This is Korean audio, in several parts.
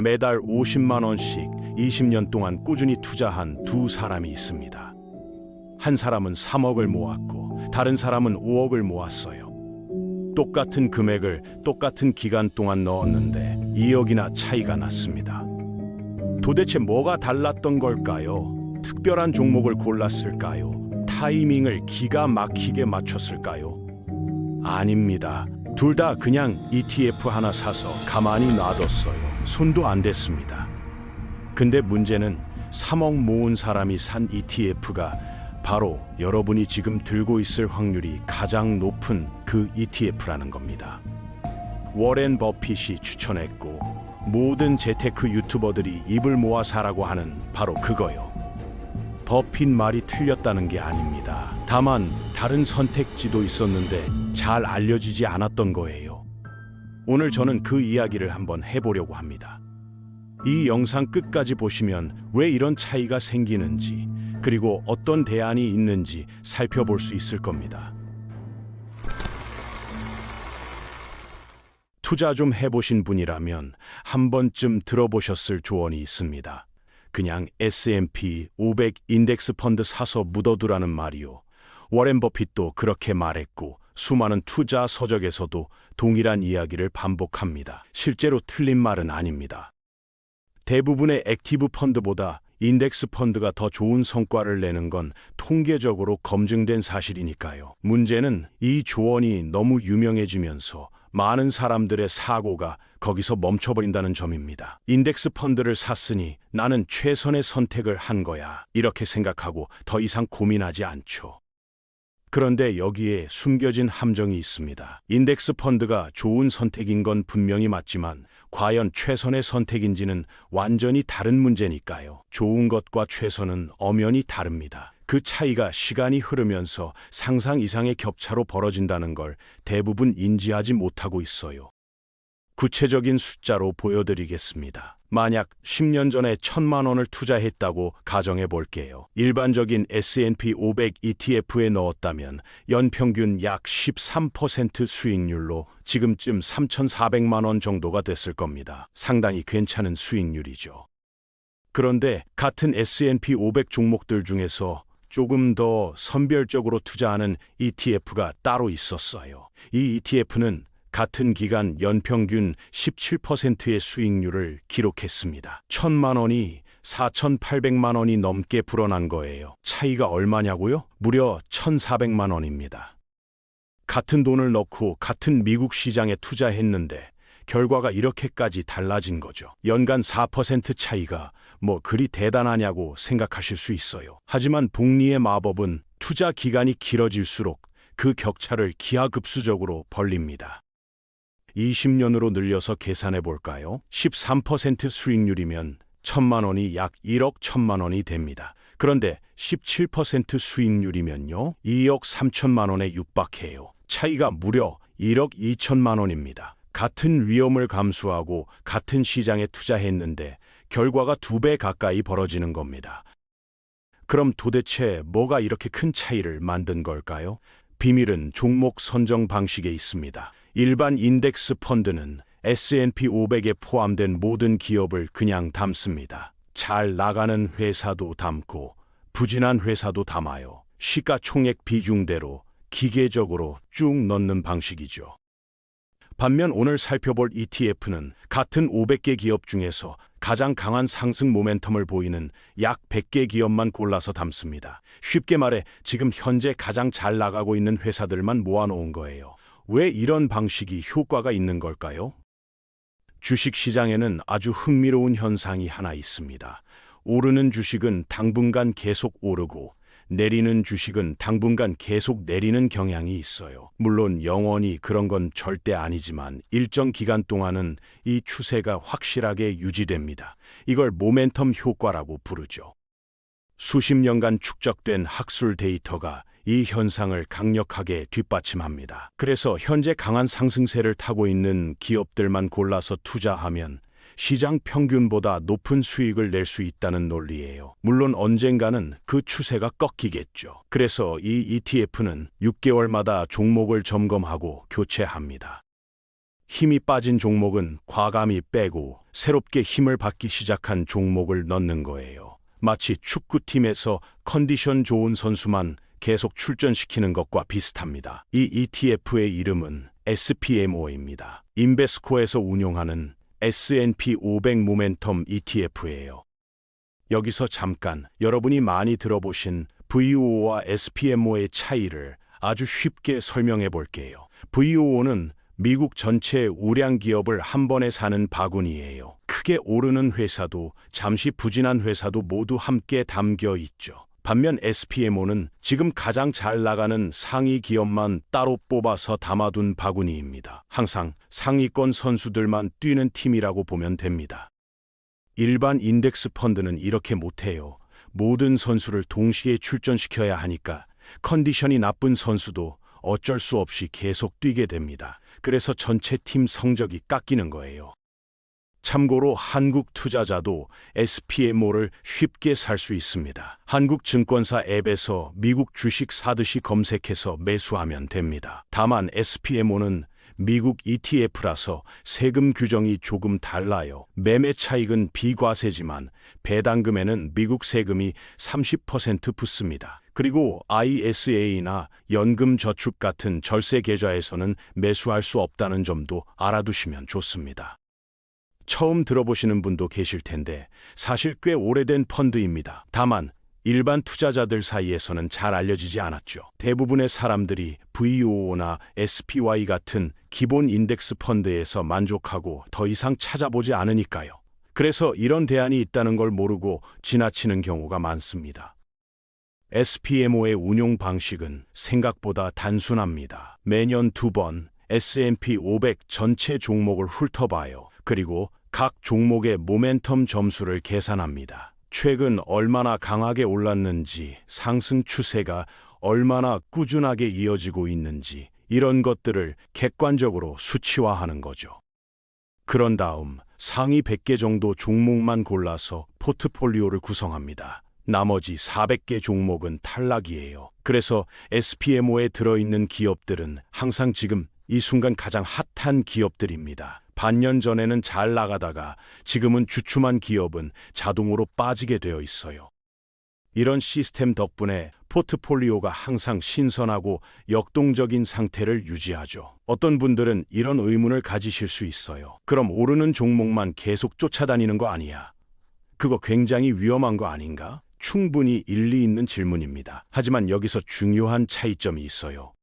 매달 50만 원씩 20년 동안 꾸준히 투자한 두 사람이 있습니다. 한 사람은 3억을 모았고 다른 사람은 5억을 모았어요. 똑같은 금액을 똑같은 기간 동안 넣었는데 2억이나 차이가 났습니다. 도대체 뭐가 달랐던 걸까요? 특별한 종목을 골랐을까요? 타이밍을 기가 막히게 맞췄을까요? 아닙니다. 둘 다 그냥 ETF 하나 사서 가만히 놔뒀어요. 손도 안 댔습니다. 근데 문제는 3억 모은 사람이 산 ETF가 바로 여러분이 지금 들고 있을 확률이 가장 높은 그 ETF라는 겁니다. 워렌 버핏이 추천했고 모든 재테크 유튜버들이 입을 모아 사라고 하는 바로 그거요. 버핏 말이 틀렸다는 게 아닙니다. 다만 다른 선택지도 있었는데 잘 알려지지 않았던 거예요. 오늘 저는 그 이야기를 한번 해보려고 합니다. 이 영상 끝까지 보시면 왜 이런 차이가 생기는지, 그리고 어떤 대안이 있는지 살펴볼 수 있을 겁니다. 투자 좀 해보신 분이라면 한 번쯤 들어보셨을 조언이 있습니다. 그냥 S&P 500 인덱스 펀드 사서 묻어두라는 말이요. 워렌 버핏도 그렇게 말했고 수많은 투자 서적에서도 동일한 이야기를 반복합니다. 실제로 틀린 말은 아닙니다. 대부분의 액티브 펀드보다 인덱스 펀드가 더 좋은 성과를 내는 건 통계적으로 검증된 사실이니까요. 문제는 이 조언이 너무 유명해지면서 많은 사람들의 사고가 거기서 멈춰버린다는 점입니다. 인덱스 펀드를 샀으니 나는 최선의 선택을 한 거야. 이렇게 생각하고 더 이상 고민하지 않죠. 그런데 여기에 숨겨진 함정이 있습니다. 인덱스 펀드가 좋은 선택인 건 분명히 맞지만 과연 최선의 선택인지는 완전히 다른 문제니까요. 좋은 것과 최선은 엄연히 다릅니다. 그 차이가 시간이 흐르면서 상상 이상의 격차로 벌어진다는 걸 대부분 인지하지 못하고 있어요. 구체적인 숫자로 보여드리겠습니다. 만약 10년 전에 1,000만 원을 투자했다고 가정해 볼게요. 일반적인 S&P 500 ETF에 넣었다면 연평균 약 13% 수익률로 지금쯤 3,400만 원 정도가 됐을 겁니다. 상당히 괜찮은 수익률이죠. 그런데 같은 S&P 500 종목들 중에서 조금 더 선별적으로 투자하는 ETF가 따로 있었어요. 이 ETF는 같은 기간 연평균 17%의 수익률을 기록했습니다. 1,000만 원이 4,800만 원이 넘게 불어난 거예요. 차이가 얼마냐고요? 무려 1,400만 원입니다. 같은 돈을 넣고 같은 미국 시장에 투자했는데 결과가 이렇게까지 달라진 거죠. 연간 4% 차이가 뭐 그리 대단하냐고 생각하실 수 있어요. 하지만 복리의 마법은 투자 기간이 길어질수록 그 격차를 기하급수적으로 벌립니다. 20년으로 늘려서 계산해 볼까요? 13% 수익률이면 1,000만 원이 약 1억 1,000만 원이 됩니다. 그런데 17% 수익률이면요, 2억 3천만 원에 육박해요. 차이가 무려 1억 2천만 원입니다. 같은 위험을 감수하고 같은 시장에 투자했는데 결과가 2배 가까이 벌어지는 겁니다. 그럼 도대체 뭐가 이렇게 큰 차이를 만든 걸까요? 비밀은 종목 선정 방식에 있습니다. 일반 인덱스 펀드는 S&P 500에 포함된 모든 기업을 그냥 담습니다. 잘 나가는 회사도 담고 부진한 회사도 담아요. 시가총액 비중대로 기계적으로 쭉 넣는 방식이죠. 반면 오늘 살펴볼 ETF는 같은 500개 기업 중에서 가장 강한 상승 모멘텀을 보이는 약 100개 기업만 골라서 담습니다. 쉽게 말해 지금 현재 가장 잘 나가고 있는 회사들만 모아놓은 거예요. 왜 이런 방식이 효과가 있는 걸까요? 주식시장에는 아주 흥미로운 현상이 하나 있습니다. 오르는 주식은 당분간 계속 오르고 내리는 주식은 당분간 계속 내리는 경향이 있어요. 물론 영원히 그런 건 절대 아니지만 일정 기간 동안은 이 추세가 확실하게 유지됩니다. 이걸 모멘텀 효과라고 부르죠. 수십 년간 축적된 학술 데이터가 이 현상을 강력하게 뒷받침합니다. 그래서 현재 강한 상승세를 타고 있는 기업들만 골라서 투자하면 시장 평균보다 높은 수익을 낼 수 있다는 논리예요. 물론 언젠가는 그 추세가 꺾이겠죠. 그래서 이 ETF는 6개월마다 종목을 점검하고 교체합니다. 힘이 빠진 종목은 과감히 빼고 새롭게 힘을 받기 시작한 종목을 넣는 거예요. 마치 축구팀에서 컨디션 좋은 선수만 계속 출전시키는 것과 비슷합니다. 이 ETF의 이름은 SPMO입니다. 인베스코에서 운용하는 S&P 500 모멘텀 ETF예요. 여기서 잠깐 여러분이 많이 들어보신 VOO와 SPMO의 차이를 아주 쉽게 설명해 볼게요. VOO는 미국 전체 우량 기업을 한 번에 사는 바구니예요. 크게 오르는 회사도 잠시 부진한 회사도 모두 함께 담겨 있죠. 반면 SPMO는 지금 가장 잘 나가는 상위 기업만 따로 뽑아서 담아둔 바구니입니다. 항상 상위권 선수들만 뛰는 팀이라고 보면 됩니다. 일반 인덱스 펀드는 이렇게 못해요. 모든 선수를 동시에 출전시켜야 하니까 컨디션이 나쁜 선수도 어쩔 수 없이 계속 뛰게 됩니다. 그래서 전체 팀 성적이 깎이는 거예요. 참고로 한국 투자자도 SPMO를 쉽게 살 수 있습니다. 한국증권사 앱에서 미국 주식 사듯이 검색해서 매수하면 됩니다. 다만 SPMO는 미국 ETF라서 세금 규정이 조금 달라요. 매매 차익은 비과세지만 배당금에는 미국 세금이 30% 붙습니다. 그리고 ISA나 연금저축 같은 절세 계좌에서는 매수할 수 없다는 점도 알아두시면 좋습니다. 처음 들어보시는 분도 계실 텐데 사실 꽤 오래된 펀드입니다. 다만 일반 투자자들 사이에서는 잘 알려지지 않았죠. 대부분의 사람들이 VOO나 SPY 같은 기본 인덱스 펀드에서 만족하고 더 이상 찾아보지 않으니까요. 그래서 이런 대안이 있다는 걸 모르고 지나치는 경우가 많습니다. SPMO의 운용 방식은 생각보다 단순합니다. 매년 2번 S&P 500 전체 종목을 훑어봐요. 그리고 각 종목의 모멘텀 점수를 계산합니다. 최근 얼마나 강하게 올랐는지, 상승 추세가 얼마나 꾸준하게 이어지고 있는지 이런 것들을 객관적으로 수치화하는 거죠. 그런 다음 상위 100개 정도 종목만 골라서 포트폴리오를 구성합니다. 나머지 400개 종목은 탈락이에요. 그래서 SPMO에 들어있는 기업들은 항상 지금 이 순간 가장 핫한 기업들입니다. 반년 전에는 잘 나가다가 지금은 주춤한 기업은 자동으로 빠지게 되어 있어요. 이런 시스템 덕분에 포트폴리오가 항상 신선하고 역동적인 상태를 유지하죠. 어떤 분들은 이런 의문을 가지실 수 있어요. 그럼 오르는 종목만 계속 쫓아다니는 거 아니야? 그거 굉장히 위험한 거 아닌가? 충분히 일리 있는 질문입니다. 하지만 여기서 중요한 차이점이 있어요.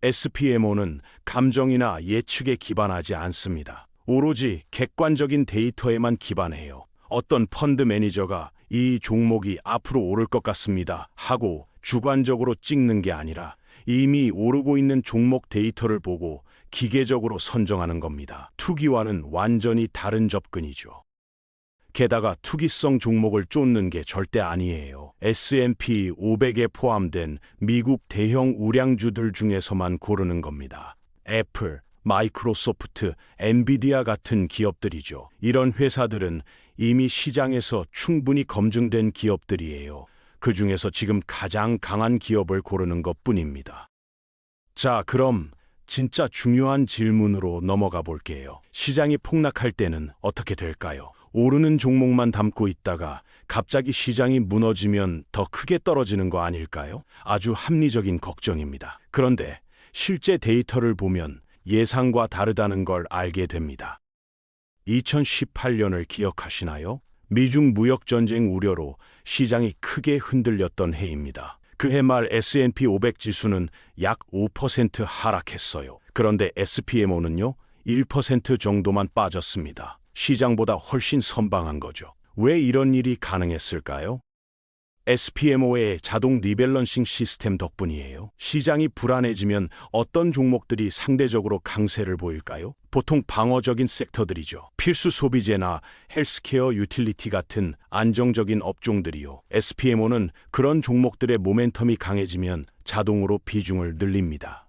SPMO는 감정이나 예측에 기반하지 않습니다. 오로지 객관적인 데이터에만 기반해요. 어떤 펀드 매니저가 이 종목이 앞으로 오를 것 같습니다 하고 주관적으로 찍는 게 아니라 이미 오르고 있는 종목 데이터를 보고 기계적으로 선정하는 겁니다. 투기와는 완전히 다른 접근이죠. 게다가 투기성 종목을 쫓는 게 절대 아니에요. S&P 500에 포함된 미국 대형 우량주들 중에서만 고르는 겁니다. 애플, 마이크로소프트, 엔비디아 같은 기업들이죠. 이런 회사들은 이미 시장에서 충분히 검증된 기업들이에요. 그 중에서 지금 가장 강한 기업을 고르는 것뿐입니다. 자, 그럼 진짜 중요한 질문으로 넘어가 볼게요. 시장이 폭락할 때는 어떻게 될까요? 오르는 종목만 담고 있다가 갑자기 시장이 무너지면 더 크게 떨어지는 거 아닐까요? 아주 합리적인 걱정입니다. 그런데 실제 데이터를 보면 예상과 다르다는 걸 알게 됩니다. 2018년을 기억하시나요? 미중 무역전쟁 우려로 시장이 크게 흔들렸던 해입니다. 그해 말 S&P 500 지수는 약 5% 하락했어요. 그런데 SPMO는요, 1% 정도만 빠졌습니다. 시장보다 훨씬 선방한 거죠. 왜 이런 일이 가능했을까요? SPMO의 자동 리밸런싱 시스템 덕분이에요. 시장이 불안해지면 어떤 종목들이 상대적으로 강세를 보일까요? 보통 방어적인 섹터들이죠. 필수 소비재나 헬스케어 유틸리티 같은 안정적인 업종들이요. SPMO는 그런 종목들의 모멘텀이 강해지면 자동으로 비중을 늘립니다.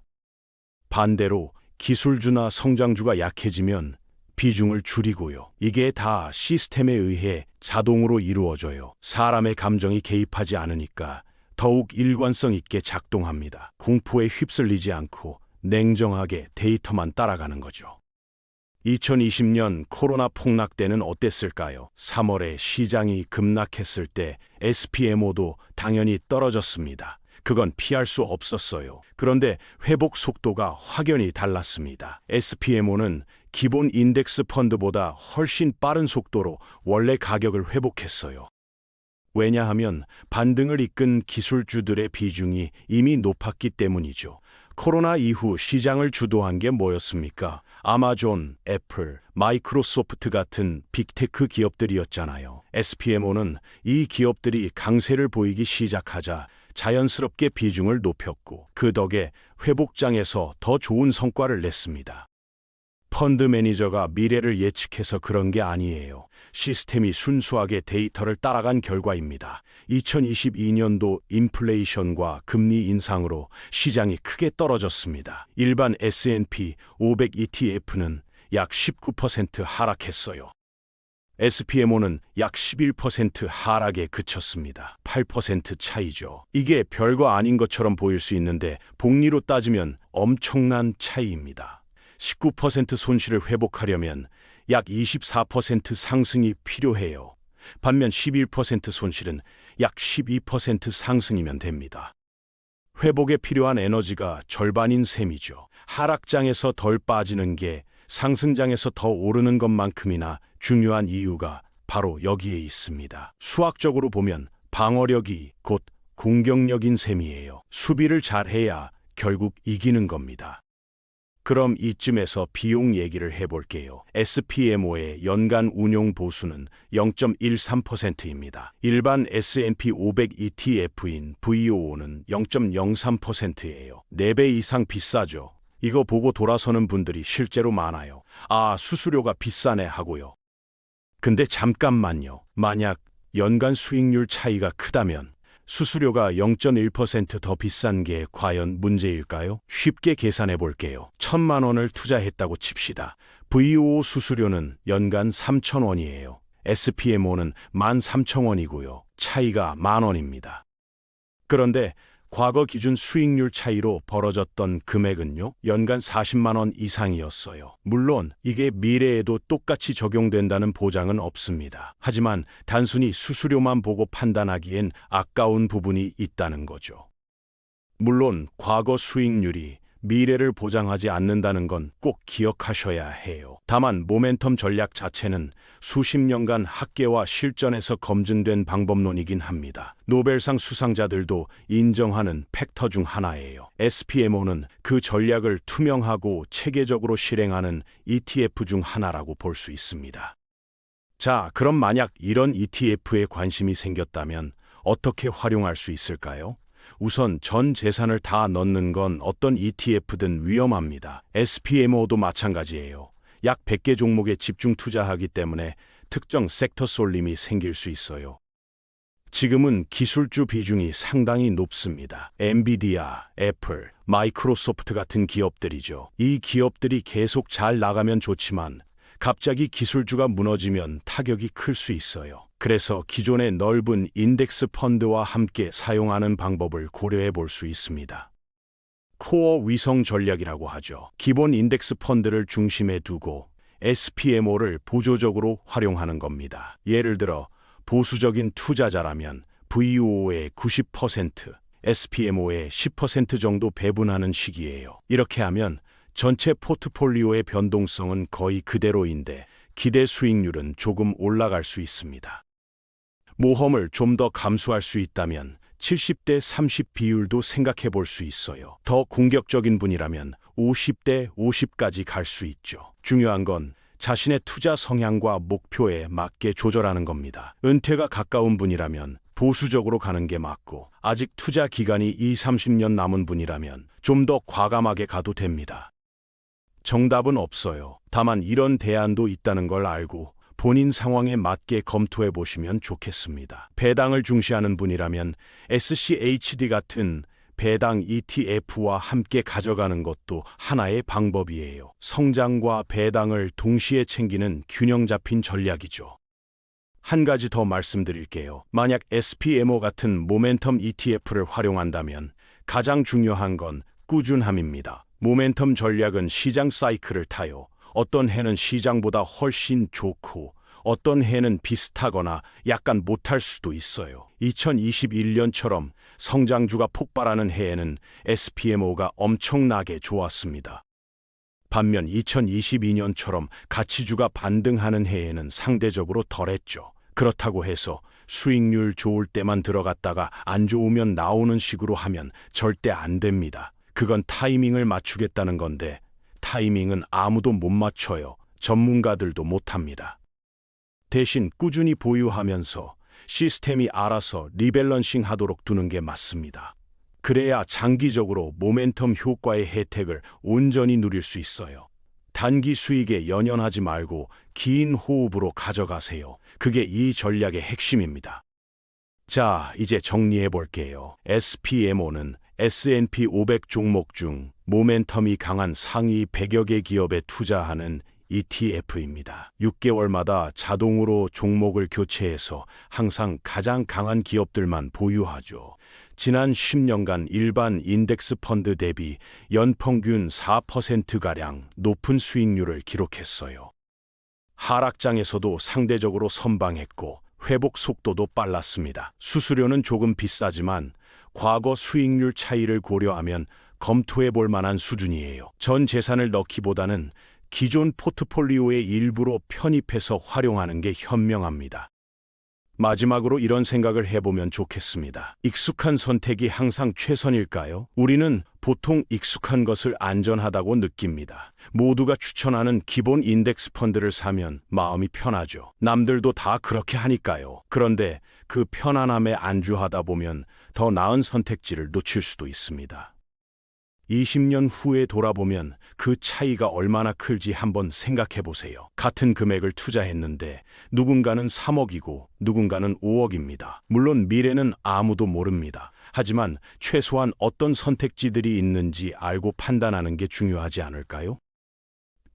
반대로 기술주나 성장주가 약해지면 비중을 줄이고요. 이게 다 시스템에 의해 자동으로 이루어져요. 사람의 감정이 개입하지 않으니까 더욱 일관성 있게 작동합니다. 공포에 휩쓸리지 않고 냉정하게 데이터만 따라가는 거죠. 2020년 코로나 폭락 때는 어땠을까요? 3월에 시장이 급락했을 때 SPMO도 당연히 떨어졌습니다. 그건 피할 수 없었어요. 그런데 회복 속도가 확연히 달랐습니다. SPMO는 기본 인덱스 펀드보다 훨씬 빠른 속도로 원래 가격을 회복했어요. 왜냐하면 반등을 이끈 기술주들의 비중이 이미 높았기 때문이죠. 코로나 이후 시장을 주도한 게 뭐였습니까? 아마존, 애플, 마이크로소프트 같은 빅테크 기업들이었잖아요. SPMO는 이 기업들이 강세를 보이기 시작하자 자연스럽게 비중을 높였고 그 덕에 회복장에서 더 좋은 성과를 냈습니다. 펀드 매니저가 미래를 예측해서 그런 게 아니에요. 시스템이 순수하게 데이터를 따라간 결과입니다. 2022년도 인플레이션과 금리 인상으로 시장이 크게 떨어졌습니다. 일반 S&P 500 ETF는 약 19% 하락했어요. SPMO는 약 11% 하락에 그쳤습니다. 8% 차이죠. 이게 별거 아닌 것처럼 보일 수 있는데 복리로 따지면 엄청난 차이입니다. 19% 손실을 회복하려면 약 24% 상승이 필요해요. 반면 11% 손실은 약 12% 상승이면 됩니다. 회복에 필요한 에너지가 절반인 셈이죠. 하락장에서 덜 빠지는 게 상승장에서 더 오르는 것만큼이나 중요한 이유가 바로 여기에 있습니다. 수학적으로 보면 방어력이 곧 공격력인 셈이에요. 수비를 잘해야 결국 이기는 겁니다. 그럼 이쯤에서 비용 얘기를 해볼게요. SPMO의 연간 운용 보수는 0.13%입니다. 일반 S&P 500 ETF인 VOO는 0.03%예요. 4배 이상 비싸죠. 이거 보고 돌아서는 분들이 실제로 많아요. 아, 수수료가 비싸네 하고요. 근데 잠깐만요. 만약 연간 수익률 차이가 크다면 수수료가 0.1% 더 비싼 게 과연 문제일까요? 쉽게 계산해 볼게요. 1,000만 원을 투자했다고 칩시다. VOO 수수료는 연간 3,000원이에요. SPMO는 13,000원이고요. 차이가 10,000원입니다. 그런데 과거 기준 수익률 차이로 벌어졌던 금액은요, 연간 40만 원 이상이었어요. 물론 이게 미래에도 똑같이 적용된다는 보장은 없습니다. 하지만 단순히 수수료만 보고 판단하기엔 아까운 부분이 있다는 거죠. 물론 과거 수익률이 미래를 보장하지 않는다는 건 꼭 기억하셔야 해요. 다만 모멘텀 전략 자체는 수십 년간 학계와 실전에서 검증된 방법론이긴 합니다. 노벨상 수상자들도 인정하는 팩터 중 하나예요. SPMO는 그 전략을 투명하고 체계적으로 실행하는 ETF 중 하나라고 볼 수 있습니다. 자, 그럼 만약 이런 ETF에 관심이 생겼다면 어떻게 활용할 수 있을까요? 우선 전 재산을 다 넣는 건 어떤 ETF든 위험합니다. SPMO도 마찬가지예요. 약 100개 종목에 집중 투자하기 때문에 특정 섹터 쏠림이 생길 수 있어요. 지금은 기술주 비중이 상당히 높습니다. 엔비디아, 애플, 마이크로소프트 같은 기업들이죠. 이 기업들이 계속 잘 나가면 좋지만 갑자기 기술주가 무너지면 타격이 클 수 있어요. 그래서 기존의 넓은 인덱스 펀드와 함께 사용하는 방법을 고려해 볼 수 있습니다. 코어 위성 전략이라고 하죠. 기본 인덱스 펀드를 중심에 두고 SPMO를 보조적으로 활용하는 겁니다. 예를 들어 보수적인 투자자라면 VOO의 90%, SPMO의 10% 정도 배분하는 식이에요. 이렇게 하면 전체 포트폴리오의 변동성은 거의 그대로인데 기대 수익률은 조금 올라갈 수 있습니다. 모험을 좀 더 감수할 수 있다면 70대 30 비율도 생각해 볼 수 있어요. 더 공격적인 분이라면 50대 50까지 갈 수 있죠. 중요한 건 자신의 투자 성향과 목표에 맞게 조절하는 겁니다. 은퇴가 가까운 분이라면 보수적으로 가는 게 맞고 아직 투자 기간이 20-30년 남은 분이라면 좀 더 과감하게 가도 됩니다. 정답은 없어요. 다만 이런 대안도 있다는 걸 알고 본인 상황에 맞게 검토해 보시면 좋겠습니다. 배당을 중시하는 분이라면 SCHD 같은 배당 ETF와 함께 가져가는 것도 하나의 방법이에요. 성장과 배당을 동시에 챙기는 균형 잡힌 전략이죠. 한 가지 더 말씀드릴게요. 만약 SPMO 같은 모멘텀 ETF를 활용한다면 가장 중요한 건 꾸준함입니다. 모멘텀 전략은 시장 사이클을 타요. 어떤 해는 시장보다 훨씬 좋고 어떤 해는 비슷하거나 약간 못할 수도 있어요. 2021년처럼 성장주가 폭발하는 해에는 SPMO가 엄청나게 좋았습니다. 반면 2022년처럼 가치주가 반등하는 해에는 상대적으로 덜했죠. 그렇다고 해서 수익률 좋을 때만 들어갔다가 안 좋으면 나오는 식으로 하면 절대 안 됩니다. 그건 타이밍을 맞추겠다는 건데 타이밍은 아무도 못 맞춰요. 전문가들도 못합니다. 대신 꾸준히 보유하면서 시스템이 알아서 리밸런싱 하도록 두는 게 맞습니다. 그래야 장기적으로 모멘텀 효과의 혜택을 온전히 누릴 수 있어요. 단기 수익에 연연하지 말고 긴 호흡으로 가져가세요. 그게 이 전략의 핵심입니다. 자, 이제 정리해 볼게요. SPMO는 S&P 500 종목 중 모멘텀이 강한 상위 100여 개 기업에 투자하는 ETF입니다. 6개월마다 자동으로 종목을 교체해서 항상 가장 강한 기업들만 보유하죠. 지난 10년간 일반 인덱스 펀드 대비 연평균 4%가량 높은 수익률을 기록했어요. 하락장에서도 상대적으로 선방했고 회복 속도도 빨랐습니다. 수수료는 조금 비싸지만 과거 수익률 차이를 고려하면 검토해 볼 만한 수준이에요. 전 재산을 넣기보다는 기존 포트폴리오의 일부로 편입해서 활용하는 게 현명합니다. 마지막으로 이런 생각을 해보면 좋겠습니다. 익숙한 선택이 항상 최선일까요? 우리는 보통 익숙한 것을 안전하다고 느낍니다. 모두가 추천하는 기본 인덱스 펀드를 사면 마음이 편하죠. 남들도 다 그렇게 하니까요. 그런데 그 편안함에 안주하다 보면 더 나은 선택지를 놓칠 수도 있습니다. 20년 후에 돌아보면 그 차이가 얼마나 클지 한번 생각해 보세요. 같은 금액을 투자했는데 누군가는 3억이고 누군가는 5억입니다. 물론 미래는 아무도 모릅니다. 하지만 최소한 어떤 선택지들이 있는지 알고 판단하는 게 중요하지 않을까요?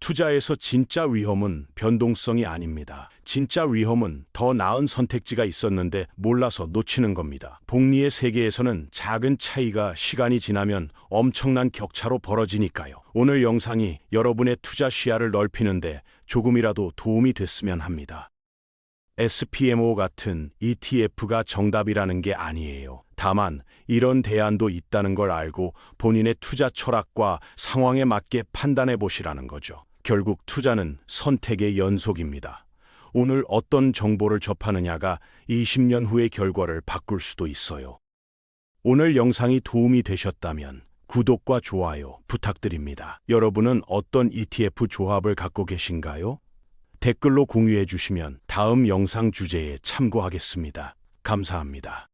투자에서 진짜 위험은 변동성이 아닙니다. 진짜 위험은 더 나은 선택지가 있었는데 몰라서 놓치는 겁니다. 복리의 세계에서는 작은 차이가 시간이 지나면 엄청난 격차로 벌어지니까요. 오늘 영상이 여러분의 투자 시야를 넓히는데 조금이라도 도움이 됐으면 합니다. SPMO 같은 ETF가 정답이라는 게 아니에요. 다만 이런 대안도 있다는 걸 알고 본인의 투자 철학과 상황에 맞게 판단해 보시라는 거죠. 결국 투자는 선택의 연속입니다. 오늘 어떤 정보를 접하느냐가 20년 후의 결과를 바꿀 수도 있어요. 오늘 영상이 도움이 되셨다면 구독과 좋아요 부탁드립니다. 여러분은 어떤 ETF 조합을 갖고 계신가요? 댓글로 공유해 주시면 다음 영상 주제에 참고하겠습니다. 감사합니다.